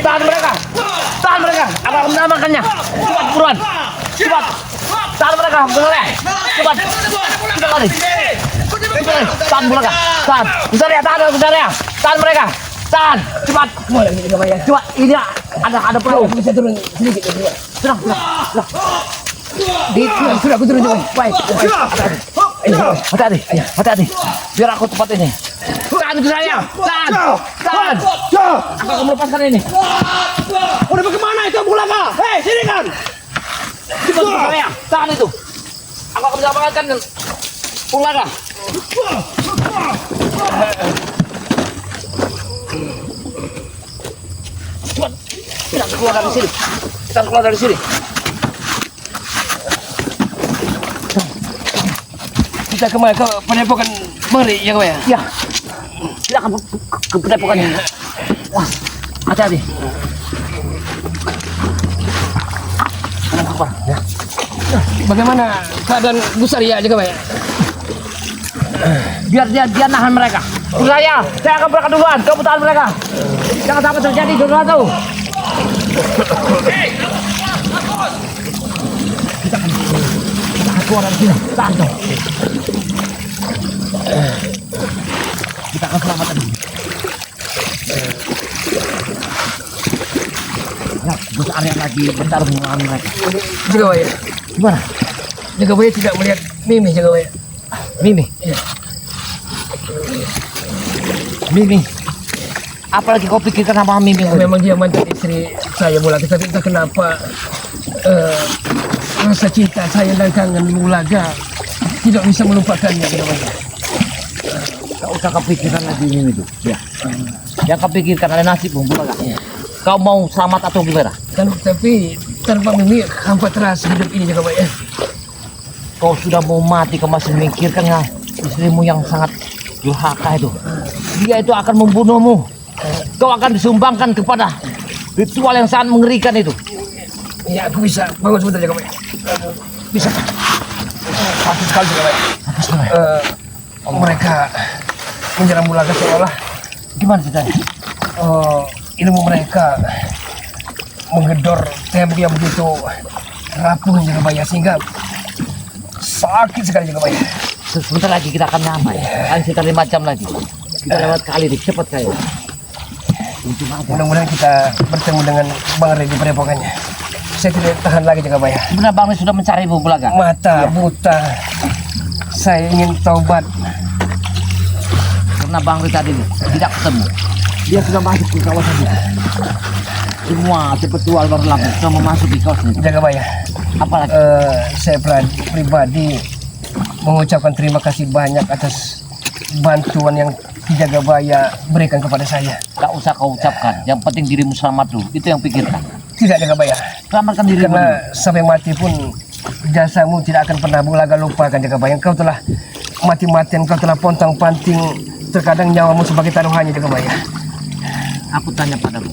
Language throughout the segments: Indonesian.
Tahan mereka. Tahan mereka. Aku akan menyelamatkannya. Cepat buruan. Cepat. Tahan mereka. Benar. Cepat. Kita lari. Tahan mereka. Tahan. Besar ya. Tahan ya. Tahan mereka. Tahan. Cepat. Cepat. Ini ada perahu. Bisa turun sedikit. Sudah. Sudah aku turun coba. Baik. Hati-hati. Biar aku cepat ini. Tahan ke saya. Tahan. Aku akan melepaskan ini. Udah bagaimana itu Bulaga? Hei, sini kan. Cepat ke saya. Tahan itu. Aku akan menyelamatkan Bulaga. Cepat. Kita keluar dari sini. Kita kemana? Ke Padepokan Meri ya kau ya? Ya. Kita akan ke Padepokannya. Wah, hati-hati. Ya. Bagaimana keadaan Gusaria aja kau ya? Biar dia nahan mereka. Saya akan berangkat duluan. Kamu tahan mereka. Jangan sampai terjadi sesuatu. Kita akan keluar dari sini. Tahan dong. Kita akan selamatkan. Ya, Gus Arya lagi bertarung melawan mereka. Jaga Waya. Gimana? Jaga Waya tidak melihat Mimi Jaga Waya. Mimi. Iya. Mimi. Apalagi kau pikirkan sama Mimi? Memang dia mantan istri saya Bulaga, tapi entah kenapa rasa cinta saya dan kangen Bulaga tidak bisa melupakannya Jaga Waya. Kau usah kepikirkan lagi Mimi itu. Ya. Yang kau pikirkan ada nasib Bulaga. Ya. Kau mau selamat atau gimana? Kan tapi tanpa Mimi hampa terasa hidup ini Jaga Waya. Kau sudah mau mati, kau masih memikirkan ya istrimu yang sangat durhaka itu. Dia itu akan membunuhmu. Kau akan disumbangkan kepada ritual yang sangat mengerikan itu. Ya aku bisa bangun sebentar Jaga Waya. Bisa. Pasti sekali Jaga Waya. Mereka menyerang Bulaga seolah Gimana ceritanya? ilmu mereka menggedor tembok yang begitu rapuh Jaga Waya sehingga sakit sekali Jaga Waya. Sebentar lagi kita akan nyampe. Kan sekitar 5 jam lagi. Kita lewat kali dik, cepat kayak. Mudah-mudahan kita bertemu dengan Bang Rey di padepokannya. Saya tidak tahan lagi Jaga Waya. Sebenarnya Bang Rey sudah mencari Bulaga. Mata buta. Saya ingin taubat. Karena Bang Rey tadi tidak ketemu. Dia sudah masuk ke kawasan itu. Semua petual baru lapor sudah memasuki kawasan itu. Jaga Waya. Apalagi? Saya pribadi mengucapkan terima kasih banyak atas bantuan yang Jaga Waya berikan kepada saya. Tak usah kau ucapkan. Yang penting dirimu selamat dulu. Itu yang pikirkan. Tidak Jaga Waya. Selamatkan dirimu. Karena sampai mati pun jasamu tidak akan pernah Bulaga lupakan Jaga Waya. Kau telah mati-matian, kau telah pontang-panting, terkadang nyawamu sebagai taruhannya Jaga Waya. Aku tanya padamu.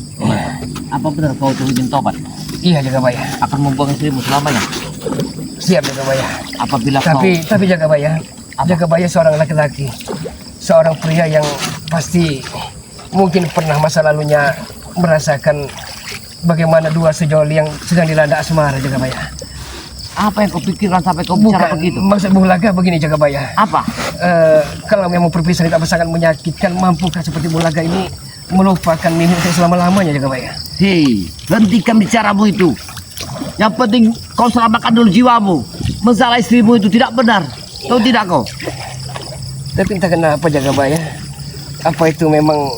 Apa benar kau itu izin tobat? Iya Jaga Waya. Akan membuang istrimu selamanya? Siap Jaga Waya. Apabila Tapi Jaga Waya, Jaga Waya seorang laki-laki, seorang pria yang pasti mungkin pernah masa lalunya merasakan bagaimana dua sejoli yang sedang dilanda asmara Jaga Waya. Apa yang kau pikirkan sampai kau bicara begitu? Maksud Bulaga begini Jaga Waya. Apa? Kalau memang perpisahan itu sangat menyakitkan, mampukah seperti Bulaga ini melupakan Mimi untuk selama-lamanya Jaga Waya? Hei, hentikan bicaramu itu. Yang penting kau selamatkan dulu jiwamu. Masalah istrimu itu tidak benar. Tahu tidak kau? Tapi entah kenapa Jaga Waya, apa itu memang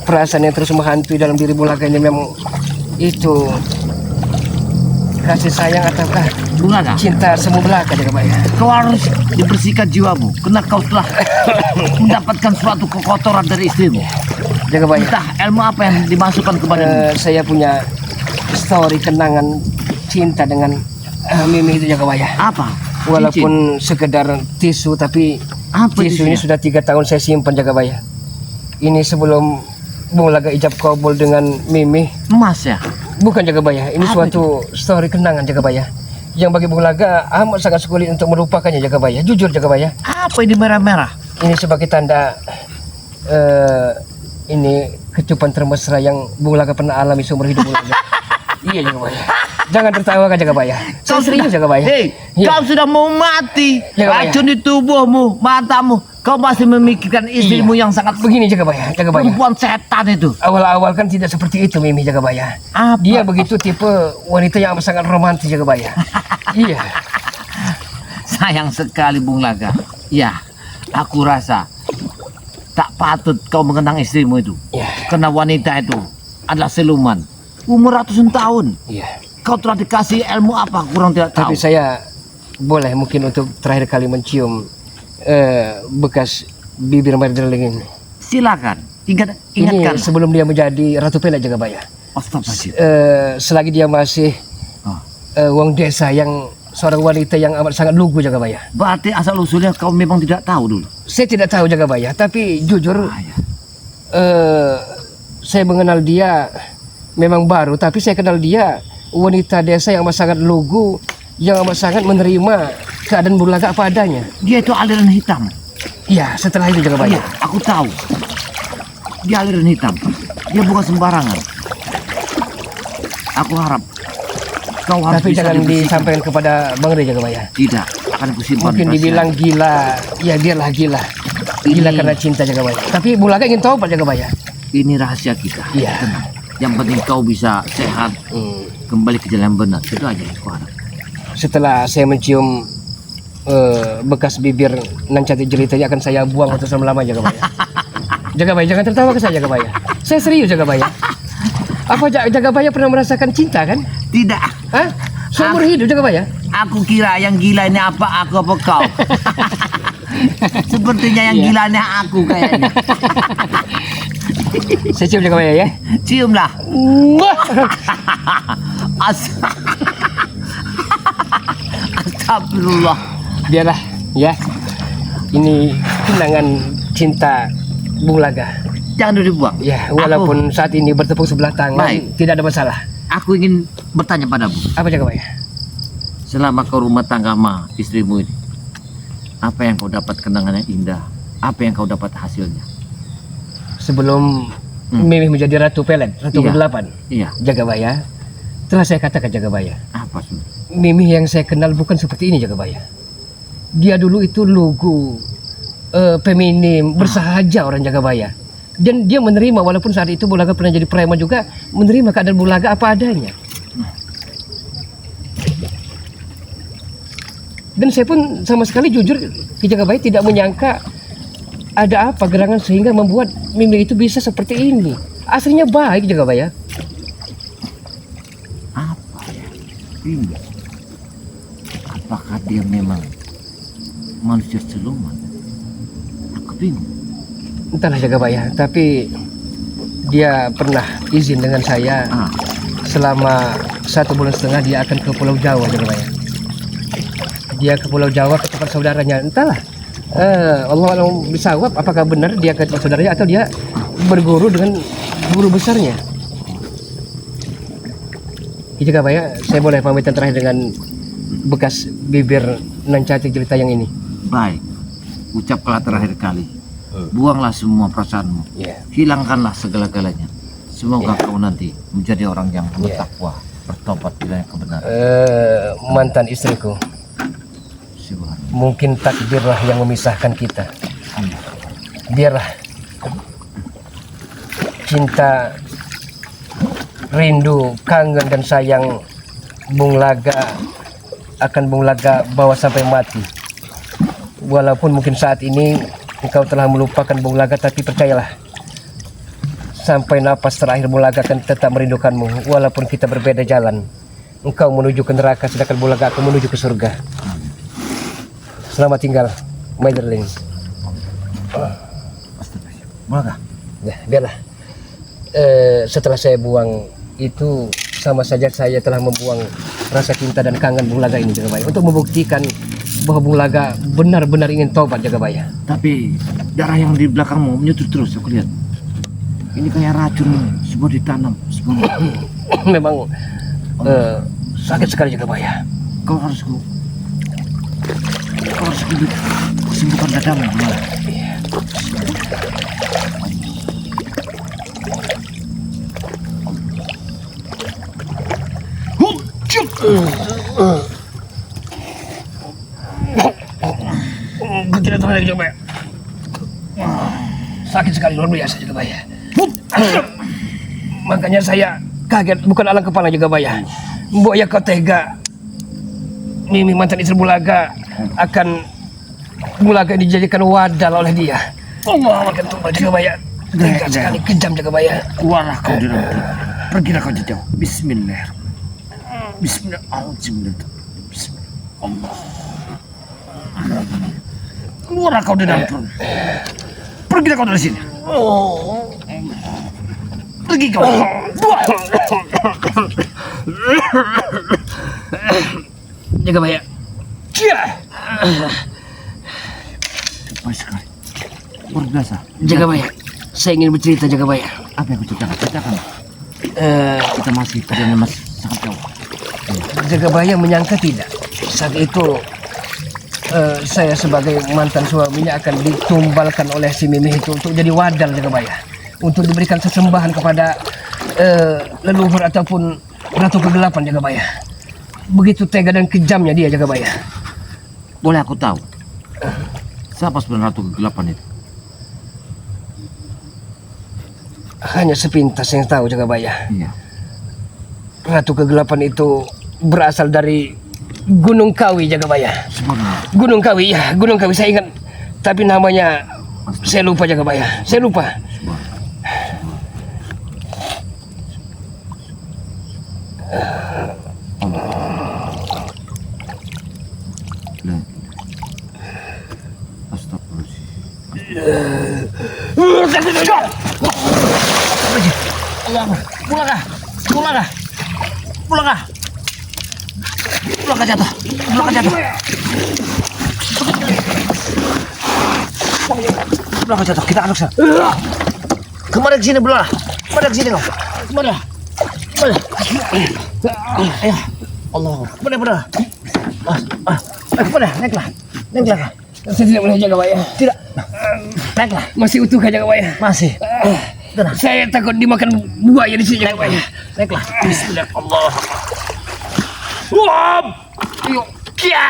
perasaan yang terus menghantui dalam diri Bulaga ini, memang itu kasih sayang ataukah Bulaga, cinta semu belaka Jaga Waya? kau harus dibersihkan jiwamu. Karena kau telah mendapatkan suatu kekotoran dari istrimu. Jaga Waya, Entah ilmu apa yang dimasukkan kepada saya punya story kenangan cinta dengan Mimi itu Jaga Waya. apa? Walaupun sekedar tisu, tapi Apa tisu ini sudah 3 tahun saya simpan Jaga Waya. Ini sebelum Bulaga ijab kabul dengan Mimi. Emas ya? Bukan Jaga Waya, ini Apa suatu story kenangan Jaga Waya, yang bagi Bulaga amat sangat sulit untuk melupakannya Jaga Waya. Jujur Jaga Waya, Apa ini merah-merah? ini sebagai tanda ini kecupan termesra yang Bung Laga pernah alami seumur hidup Bung Laga. Iya Jagabaya. Jangan tertawa kan Jagabaya. Saya serius Jagabaya. Hei, Iya. kau sudah mau mati. Jagabaya. Racun di tubuhmu, matamu. Kau masih memikirkan istrimu yang sangat Begini Jagabaya, Jagabaya. perempuan setan itu. Awal-awal kan tidak seperti itu Mimi Jagabaya. Apa? Dia begitu tipe wanita yang sangat romantis Jagabaya. Iya. Sayang sekali Bung Laga. Ya, aku rasa tak patut kau mengenang istrimu itu. Iya. Karena wanita itu adalah siluman. Umur ratusan tahun. Iya. Kau telah dikasih ilmu apa? Kurang tidak tahu. Tapi saya boleh mungkin untuk terakhir kali mencium bekas bibir Marderling ini. Silakan. Ini Ingatkan. sebelum dia menjadi Ratu Pelek Jagabaya. Astagfirullahaladzim. Selagi dia masih Oh. wong desa yang seorang wanita yang amat sangat lugu Jagabaya. Berarti asal usulnya kau memang tidak tahu dulu. Saya tidak tahu Jagabaya, tapi jujur Ya. saya mengenal dia memang baru, tapi saya kenal dia wanita desa yang amat sangat lugu, yang amat sangat menerima keadaan Bung Laga apa adanya. Dia itu aliran hitam. Iya, setelah itu Jagabaya. Iya, aku tahu. Dia aliran hitam. Dia bukan sembarangan. Aku harap kau harus Tapi bisa jangan dibersihkan. disampaikan kepada Bang Rey Jagabaya. Tidak, akan kusimpan. Mungkin rahasia. dibilang gila, ya biarlah gila. Gila karena cinta Jagabaya. Tapi Bung Laga ingin tahu Pak Jagabaya. Ini rahasia kita. Iya. Tenang. Yang penting kau bisa sehat, kembali ke jalan benar. Itu aja yang aku harap. Setelah saya mencium bekas bibir nan cantik jelitanya akan saya buang untuk selama-lama Jagabaya. Jagabaya jangan tertawa ke saya Jagabaya. Saya serius Jagabaya. Apa Jagabaya pernah merasakan cinta kan? Tidak. Hah? Seumur hidup Jagabaya? Aku kira yang gila ini apa aku apa kau. Sepertinya yang gila ini aku kayaknya. Saya cium Jagabaya ya. Ciumlah. Wah. Astagfirullah. Biarlah ya. Ini kenangan cinta Bung Laga. Jangan dulu dibuang. Ya, walaupun saat ini bertepuk sebelah tangan, Baik. tidak ada masalah. Aku ingin bertanya padamu. Apa Jagabaya? Selama kau rumah tangga sama istrimu ini, apa yang kau dapat kenangan yang indah? Apa yang kau dapat hasilnya? Sebelum Mimi menjadi Ratu Pelek, Ratu Iya. ke-8, Iya. Jagabaya, telah saya katakan Jagabaya, Apa sih? Mimi yang saya kenal bukan seperti ini Jagabaya. Dia dulu itu lugu, feminim, bersahaja orang Jagabaya. Dan dia menerima, walaupun saat itu Bulaga pernah jadi preman juga, menerima keadaan Bulaga apa adanya. Dan saya pun sama sekali jujur ke Jagabaya tidak menyangka ada apa gerangan sehingga membuat Mimi itu bisa seperti ini. Aslinya baik Jagabaya. Apa ya? Ini. Apakah dia memang manusia siluman? Aku bingung. Entahlah Jagabaya, tapi dia pernah izin dengan saya selama 1,5 bulan dia akan ke Pulau Jawa Jagabaya. Dia ke Pulau Jawa ke tempat saudaranya. Entahlah. Allah bisawab apakah benar dia ke tempat saudaranya atau dia berguru dengan guru besarnya. Jagabaya, saya boleh pamitan terakhir dengan bekas bibir nan cantik jelita yang ini. Baik. Ucapkanlah terakhir kali. Buanglah semua perasaanmu. Ya. Hilangkanlah segala-galanya. Semoga kau nanti menjadi orang yang bertakwa, bertobat bila yang kebenaran. Mantan istriku, Subhanallah. mungkin takdirlah yang memisahkan kita. Biarlah cinta, rindu, kangen dan sayang Bung Laga akan Bung Laga bawa sampai mati. Walaupun mungkin saat ini engkau telah melupakan Bung Laga, tapi percayalah, sampai napas terakhir Bung Laga akan tetap merindukanmu. Walaupun kita berbeda jalan, engkau menuju ke neraka sedangkan Bung Laga akan menuju ke surga. Selamat tinggal, my darling. Maka Ya, biarlah. Setelah saya buang itu, sama saja saya telah membuang rasa cinta dan kangen Bung Laga ini Jagabaya, untuk membuktikan bahwa Bung Laga benar-benar ingin tobat Jagabaya. tapi darah yang di belakangmu menyusut terus, aku lihat. Ini kayak racun, semua ditanam, semua. Memang sakit sekali Jagabaya. Kau harus sembuhkan dadamu. Gimana? Tidak tahu lagi Jagabaya. Sakit sekali luar biasa Jagabaya. Makanya saya kaget, bukan alang kepala Jagabaya. Mbok ya kau tega. Mimi mantan istri Bulaga akan Bulaga dijadikan wadal oleh dia. Allah akan tunggu Jagabaya. Tega sekali, kejam Jagabaya. Keluarlah kau dari dalam. Pergilah kau jauh. Bismillah. Bismillah. Bismillah. Allah. Keluarlah kau dari dalam. Pergilah kau dari sini. Pergi kau. Jagabaya. Baik sekali. Luar biasa. Jagabaya. Saya ingin bercerita Jagabaya. Apa yang kau ceritakan? Kita masih kerjanya masih sangat jauh. Jagabaya menyangka tidak. Saat itu saya sebagai mantan suaminya akan ditumbalkan oleh si Mimi itu untuk jadi wadal Jagabaya. Untuk diberikan sesembahan kepada leluhur ataupun ratu kegelapan Jagabaya. Begitu tega dan kejamnya dia Jagabaya. Boleh aku tahu? Siapa sebenarnya ratu kegelapan itu? Hanya sepintas yang tahu Jagabaya. Iya. Ratu kegelapan itu berasal dari Gunung Kawi Jagabaya. Sebenarnya. Gunung Kawi, ya Gunung Kawi saya ingat. Tapi namanya saya lupa Jagabaya. Saya lupa. Allah, pulangkah? Pulangkah? Pulangkah? Pulangkah jatuh? Pulangkah jatuh? Pulangkah jatuh? Kita aduk sah. Kemana ke sini belah? Kemana ke sini kau? Kemana? Kemana? Ayo, Allah, kemana belah? Kemana? Naiklah, naiklah. Saya tidak boleh Jagabaya. Tidak, naiklah. Masih utuh kah Jagabaya? Masih. Tenang. Saya takut dimakan buaya di sini Jagabaya. Naiklah. Bismillah Allah. Wah! Ayo. Kia!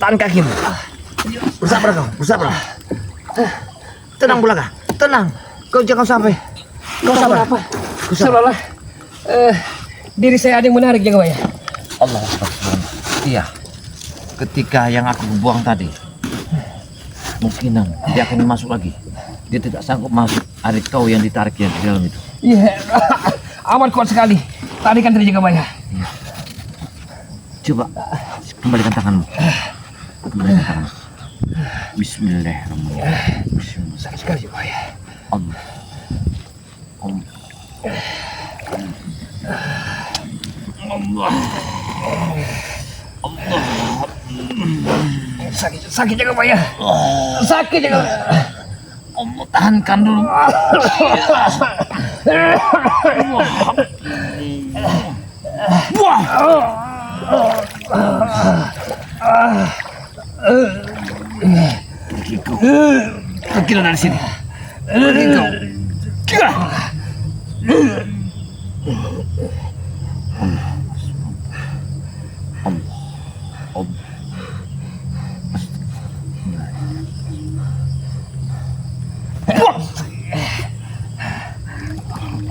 Tahan kakimu. Bersabar kau, bersabar. Tenang Bulaga, tenang. Kau jangan sampai. Kau sabar. Apa? Seolah-olah diri saya ada yang menarik Jagabaya. Allah Akbar. Iya. Ketika yang aku buang tadi, mungkinan dia akan masuk lagi. Dia tidak sanggup masuk. Ada kau yang ditarik yang di dalam itu. Iya, amat kuat sekali. Tarikan dari Jagabaya. Iya. Coba kembalikan tanganmu. Kembalikan tanganmu. Bismillahirrahmanirrahim. Bismillah. Sakit sekali Jagabaya. Allah. Allah. Allah. Allah. Sakit Jagabaya. Sakit Jagabaya. Allah, tahankan dulu. Wah. Pergi kau. Pergilah dari sini. Pergi kau.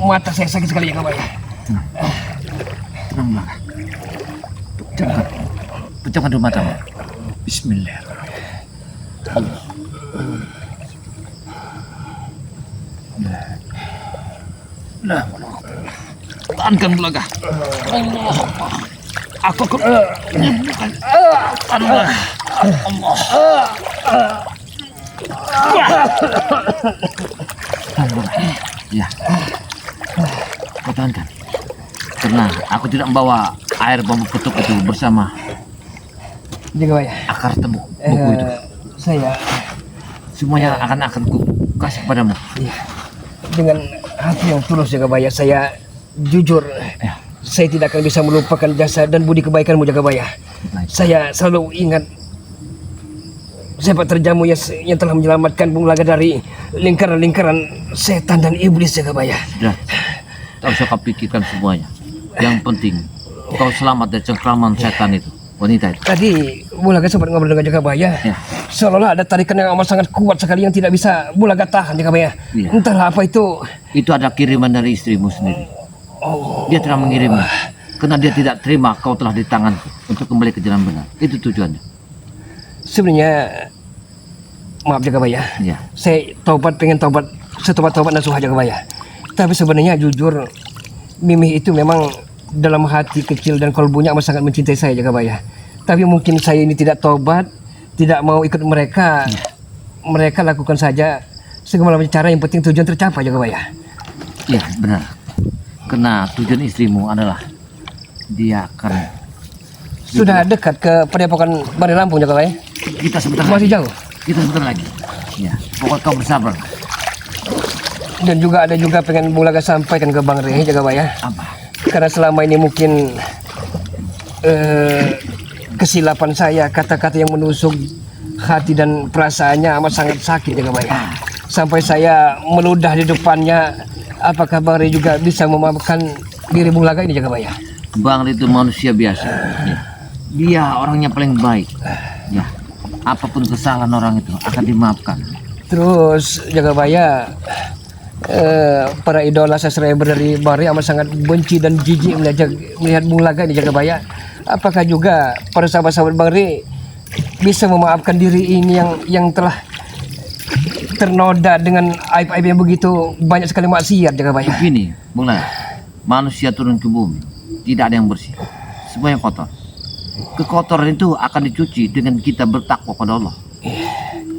Mata saya sakit sekali Jagabaya. Tenang Bulaga. Pejamkan dulu matamu. Bismillahirrahmanirrahim. Allah. Nah, tahankan Bulaga. Allah. Aku akan menyembuhkan. Allah. Allah. Tahan Bulaga. Ya. Kau tahankan. Karena aku tidak membawa air bambu petuk itu bersama Jagabaya. akar tembuk buku itu. Saya Semuanya akan ku kasih padamu. iya, dengan hati yang tulus Jagabaya, saya jujur. Ya. Saya tidak akan bisa melupakan jasa dan budi kebaikanmu Jagabaya. Baik. Saya selalu ingat siapa terjamu yang telah menyelamatkan Bung Laga dari lingkaran-lingkaran setan dan iblis Jagabaya. Sudah. Tak usah kau pikirkan semuanya. Yang penting kau selamat dari cengkraman setan itu, wanita itu. Tadi Bulaga sempat ngobrol dengan Jagabaya. Ya. Seolah-olah ada tarikan yang amat sangat kuat sekali yang tidak bisa Bulaga tahan Jagabaya. Iya. Entahlah apa itu. Itu ada kiriman dari istrimu sendiri. Dia telah mengirimnya. Karena dia tidak terima kau telah di tanganku untuk kembali ke jalan benar. Itu tujuannya. Sebenarnya maaf Jagabaya. Ya. Saya pengen tobat, setobat-tobat nasuha Jagabaya. Tapi sebenarnya jujur Mimih itu memang dalam hati kecil dan kolbunya amat sangat mencintai saya Jagabaya. Tapi mungkin saya ini tidak tobat, tidak mau ikut mereka. Mereka lakukan saja segala macam cara, yang penting tujuan tercapai Jagabaya. Iya benar. Karena tujuan istrimu adalah dia akan Sudah dekat ke Padepokan Bari Lampung Jagabaya. kita sebentar Masih lagi. jauh. Kita sebentar lagi. Ya, pokoknya kau bersabar. Dan juga ada juga pengen Bulaga sampaikan ke Bang Rey Jagabaya. Apa? Karena selama ini mungkin kesilapan saya, kata-kata yang menusuk hati dan perasaannya amat sangat sakit Jagabaya. Sampai saya meludah di depannya. Apakah Bang Rey juga bisa memaafkan diri Bulaga ini Jagabaya? Bang itu manusia biasa. Ya. Dia orangnya paling baik. Ya. Apapun kesalahan orang itu akan dimaafkan. Terus Jagabaya, para idola subscriber dari Bang Rey amat sangat benci dan jijik melihat Bulaga ini Jagabaya. Apakah juga para sahabat-sahabat Bang Rey bisa memaafkan diri ini yang telah ternoda dengan aib-aib yang begitu banyak sekali maksiat Jagabaya? Begini, mulai manusia turun ke bumi, tidak ada yang bersih, semuanya kotor. Kekotoran itu akan dicuci dengan kita bertakwa pada Allah.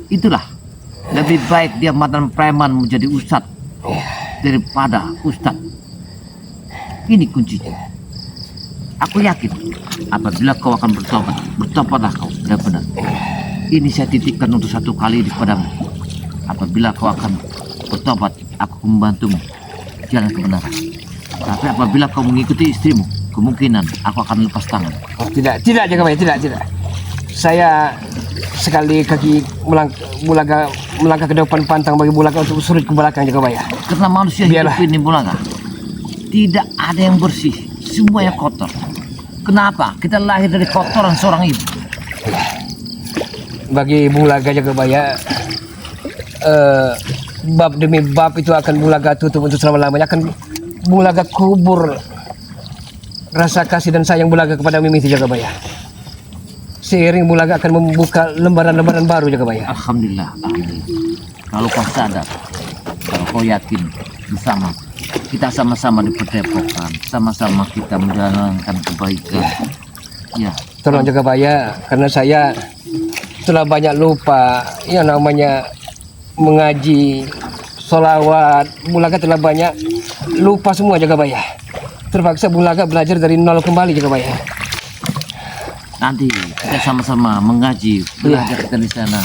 Itulah lebih baik dia mantan preman menjadi ustadz daripada ustadz. Ini kuncinya. Aku yakin apabila kau akan bertobat, bertobatlah kau benar-benar. Ini saya titipkan untuk satu kali di padamu. Apabila kau akan bertobat, aku membantumu jalan kebenaran. Tapi apabila kau mengikuti istrimu, kemungkinan aku akan lepas tangan. Oh, tidak Jagabaya, tidak. Saya sekali kaki melangkah ke depan pantang bagi Bulaga untuk surut ke belakang Jagabaya. Karena manusia Biarlah. hidup ini Bulaga, tidak ada yang bersih, semuanya kotor. Kenapa? Kita lahir dari kotoran seorang ibu. Bagi Bulaga Jagabaya, bab demi bab itu akan Bulaga tutup untuk selama-lamanya. Akan Bulaga kubur rasa kasih dan sayang Bulaga kepada Mimih Jagabaya. Seiring Bulaga akan membuka lembaran-lembaran baru Jagabaya. Alhamdulillah. Kalau kau sadar, kalau kau yakin bersama, kita sama-sama di Padepokan, sama-sama kita menjalankan kebaikan. Ya. Tolong Jagabaya, karena saya telah banyak lupa yang namanya mengaji, sholawat. Bulaga telah banyak lupa semua Jagabaya. Terpaksa Bulaga belajar dari nol kembali Jagabaya. Nanti kita sama-sama mengaji, belajar dari sana,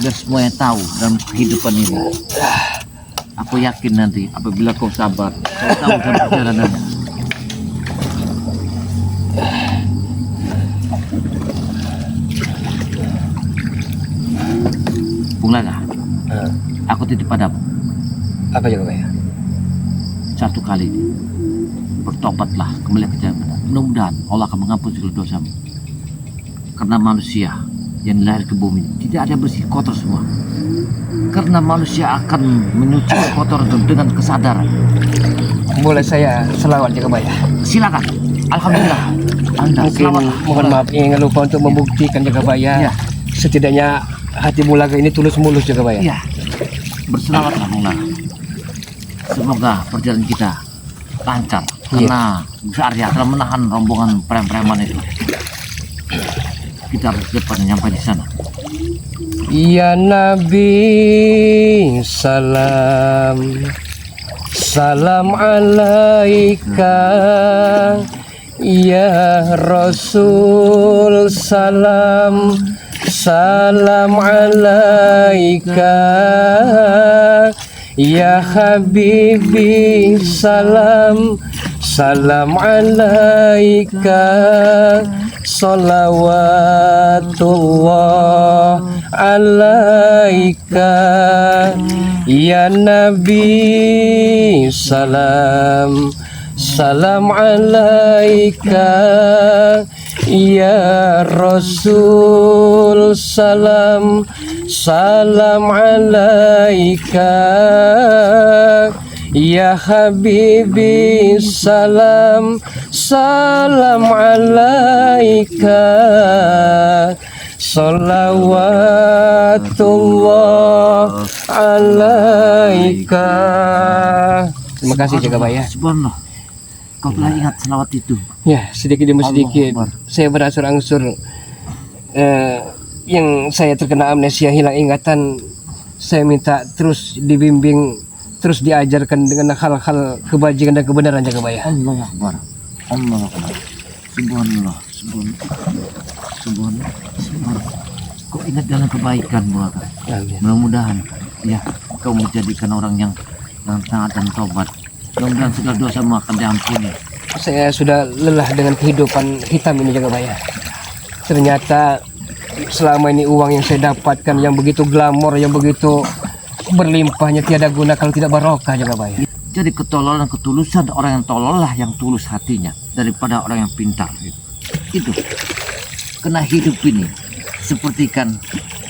biar semuanya tahu dalam kehidupan ini. Aku yakin nanti apabila kau sabar, kau tahu dalam perjalanan. Bulaga, aku titip padamu Apa Jagabaya? satu kali ini. Bertobatlah kembali ke jalan benar. Mudah-mudahan Allah akan mengampuni segala dosamu. Karena manusia yang lahir ke bumi tidak ada yang bersih, kotor semua. Karena manusia akan menyuci kotor dengan kesadaran. Boleh saya selawat Jagabaya? Silakan. Alhamdulillah. Anda Mungkin selamat. mohon maaf ingin lupa untuk membuktikan Jagabaya. Ya. Setidaknya hati Bulaga ini tulus mulus Jagabaya. Iya. Berselamatlah Bulaga. Semoga perjalanan kita lancar. Karena Arya telah menahan rombongan preman itu. Kita harus cepat nyampe di sana. Ya Nabi salam, salam alaika. Ya Rasul salam, salam alaika. Ya Habibi salam, salam alaika. Salawatullah alaika. Ya Nabi salam, salam alaika ya Rasul, salam alaika ya Habibi, salam alaika, salawatullah alaika. Terima kasih Jagabaya. Subhanallah. Kau telah ingat selawat itu. Ya, sedikit demi sedikit saya berangsur-angsur yang saya terkena amnesia, hilang ingatan. Saya minta terus dibimbing, terus diajarkan dengan hal-hal kebajikan dan kebenaran Jagabaya. Allah Akbar. Allah Akbar. Subhanallah. Subhanallah. Kau ingat dalam kebaikan Buaka. Mudah-mudahan ya kau menjadikan orang yang taat dan tobat. Mudah-mudahan segala dosamu akan diampuni. Saya sudah lelah dengan kehidupan hitam ini Jagabaya. Ternyata selama ini uang yang saya dapatkan yang begitu glamor, yang begitu berlimpahnya tiada guna kalau tidak barokah Jagabaya. Jadi ketololan ketulusan orang yang tolol lah yang tulus hatinya daripada orang yang pintar. Itu kena hidup ini seperti kan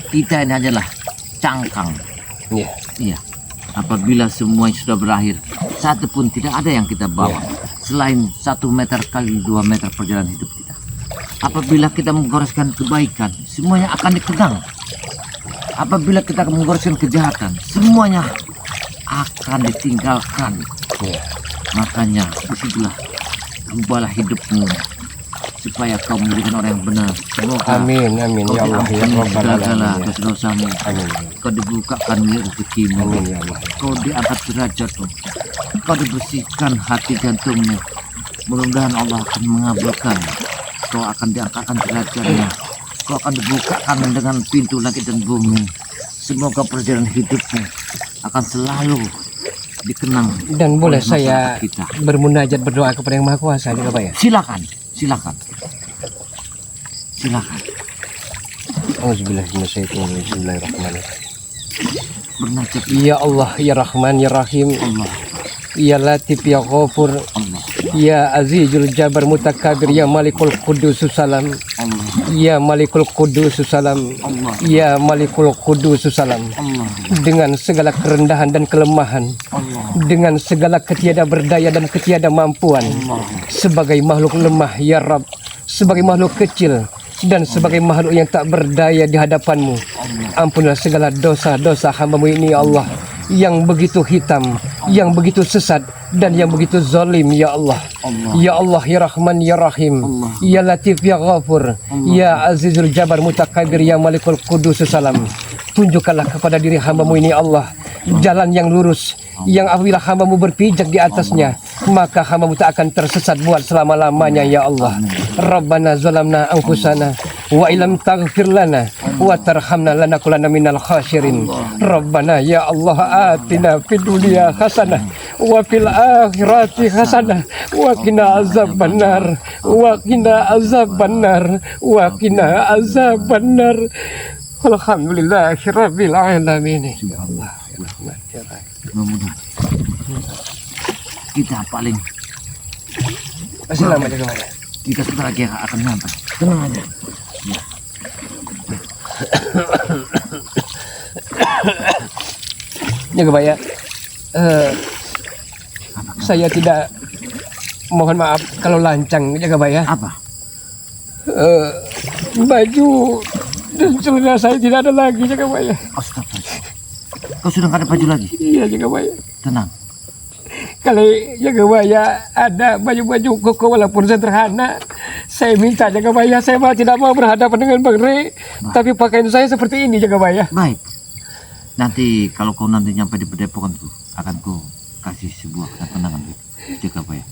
kita ini hanyalah cangkang. Iya. Iya. Apabila semua sudah berakhir, satu pun tidak ada yang kita bawa selain 1 meter kali 2 meter perjalanan hidup kita. Apabila kita menggoreskan kebaikan, semuanya akan dikenang. Apabila kita menggoreskan kejahatan, semuanya akan ditinggalkan. Makanya disitulah ubahlah hidupmu supaya kau menjadi orang yang benar. Semoga amin ya Allah ya Rabbal alamin. Dosa-dosamu. Amin. Kau dibukakan rezekimu. Amin ya Allah. Kau diangkat derajatmu. Kau dibersihkan hati jantungmu. Mudah-mudahan Allah akan mengabulkan. Kau akan diangkatkan derajatnya. Kau akan dibukakan dengan pintu langit dan bumi. Semoga perjalanan hidupmu akan selalu dikenang. Dan boleh saya kita bermunajat berdoa kepada Yang Maha Kuasa Jagabaya? Silakan. Auzubillahi minasyaitonir rajim. Bismillahirrahmanirrahim. Bernajat Ya Allah ya Rahman ya Rahim, Allah. ya Latif ya Ghafur, Allah. ya Azizul Jabar Mutakabir, ya Malikul Qudus Salam, Allah. ya Malikul Qudus Salam, Allah. ya Malikul Qudus Salam. Allah. Dengan segala kerendahan dan kelemahan, Allah. dengan segala ketiada berdaya dan ketiada mampuan, sebagai makhluk lemah ya Rabb, sebagai makhluk kecil dan sebagai makhluk yang tak berdaya di hadapanmu, ampunilah segala dosa-dosa hamba-Mu ini ya Allah, yang begitu hitam, yang begitu sesat, dan yang begitu zalim ya Allah. Ya Allah ya Rahman ya Rahim, ya Latif ya Ghafur, ya Azizul Jabar Mutakabir, ya Malikul Qudus Salam. Tunjukkanlah kepada diri hamba-Mu ini Allah jalan yang lurus, yang apabila hamba-Mu berpijak di atasnya, maka hamba-Mu tak akan tersesat buat selama-lamanya ya Allah. Rabbana zalamna anfusana wa ilam taghfir lana wa tarhamna lanakunanna minal khasirin. Rabbana ya Allah atina fid dunya hasanah wa fil akhirati hasanah wa qina azabannar wa qina azabannar wa qina azabannar. Alhamdulillahirabbil alamin. Ya Allah. Mudah-mudahan kita paling Masih lama Jagabaya. kita sebentar lagi akan nyampe. Tenang aja. Ya. Jagabaya, saya tidak, mohon maaf kalau lancang Jagabaya. Apa? Baju dan celana saya tidak ada lagi Jagabaya. Astagfirullah. Kau sudah nggak ada baju lagi? Iya Jagabaya. Tenang. Kalau Jagabaya ada baju-baju koko walaupun sederhana, saya minta Jagabaya. Saya malah tidak mau berhadapan dengan Bang Re, tapi pakaian saya seperti ini Jagabaya. Baik. Nanti kalau kau nanti nyampe di padepokan tuh, akan ku kasih sebuah ketenangan gitu. Jagabaya.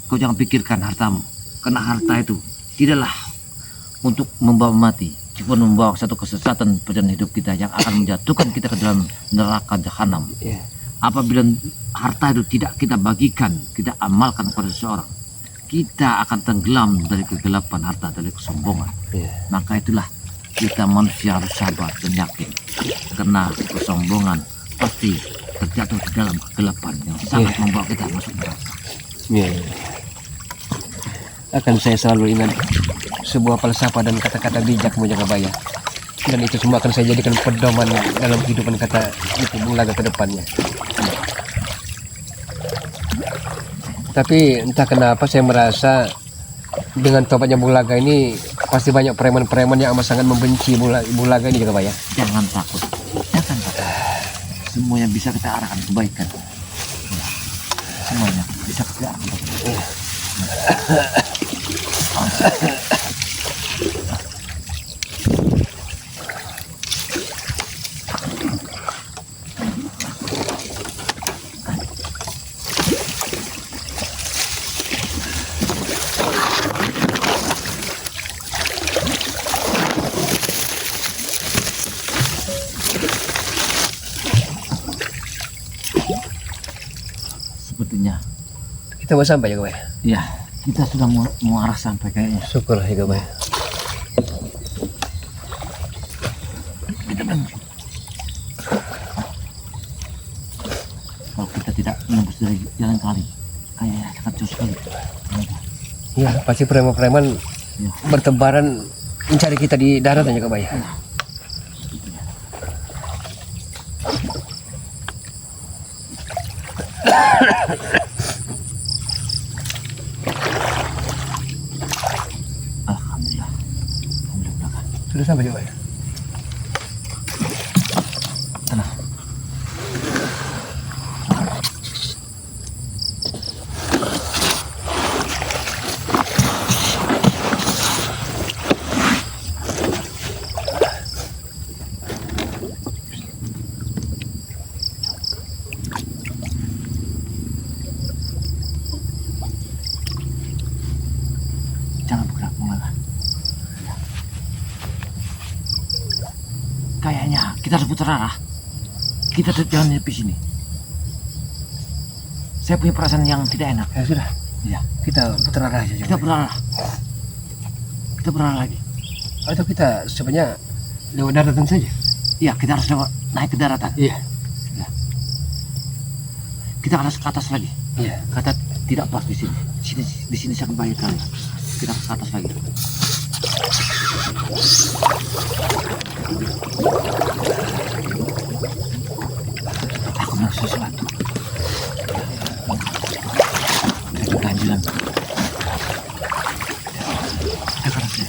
Kau jangan pikirkan hartamu, karena harta itu tidaklah untuk membawa mati, cuma membawa satu kesesatan perjalanan hidup kita yang akan menjatuhkan kita ke dalam neraka jahanam. Apabila harta itu tidak kita bagikan, kita amalkan kepada seseorang, kita akan tenggelam dari kegelapan harta, dari kesombongan. Maka itulah kita manusia harus sabar dan yakin, karena kesombongan pasti terjatuh di dalam kegelapan yang sangat membawa kita masuk neraka. Ya. Akan saya selalu ingat sebuah falsafah dan kata-kata bijak Mujagabaya. Dan itu semua akan saya jadikan pedoman dalam kehidupan kata itu Bung Laga ke depannya. Tapi entah kenapa saya merasa dengan tobatnya Bung Laga ini pasti banyak preman-preman yang amat sangat membenci Bung Laga ini Jagabaya. Jangan takut. Jangan takut. Semuanya bisa kita arahkan kebaikan. Semuanya bisa kita arahkan. Sepertinya Kita mau sampai Jagabaya. ya kita sudah mau arah sampai kayaknya. Syukurlah Jagabaya. Kalau kita tidak menembus dari jalan kali, kayaknya sangat jauh sekali. Iya, pasti preman-preman Ya. bertebaran mencari kita di darat Jagabaya. Alhamdulillah. Alhamdulillah. Sudah sampai Jagabaya. Tenang. Jangan bergerak mengalah. Kayaknya kita harus putar arah. Kita jangan di sini. Saya punya perasaan yang tidak enak. Ya sudah, Ya, kita putar arah aja kita Jagabaya. berarah. Kita berarah lagi. Atau kita sebenarnya lewat daratan saja. Iya, kita harus naik ke daratan. Iya. Kita harus ke atas lagi. Iya. Kata tidak pas di sini. Di sini sangat bahaya kali. Kita harus ke atas lagi. Aku melihat sesuatu. Kayak keganjilan. Ke atas ya.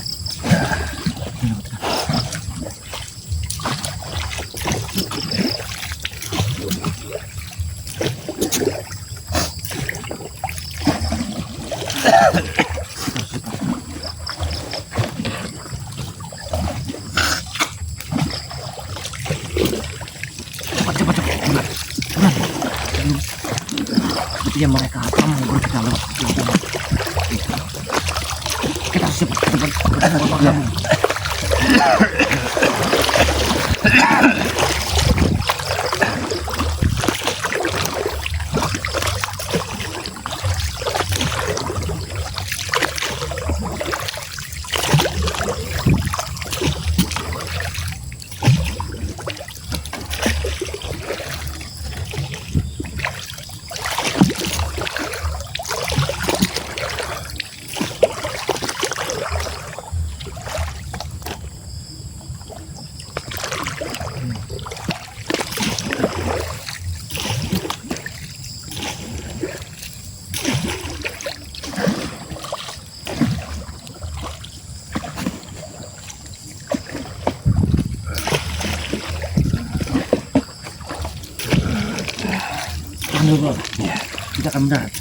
Cepat. Bulan. Sepertinya mereka akan menggurau kita lewat. Kita harus cepat. Tahan dulu. Kita akan mendarat.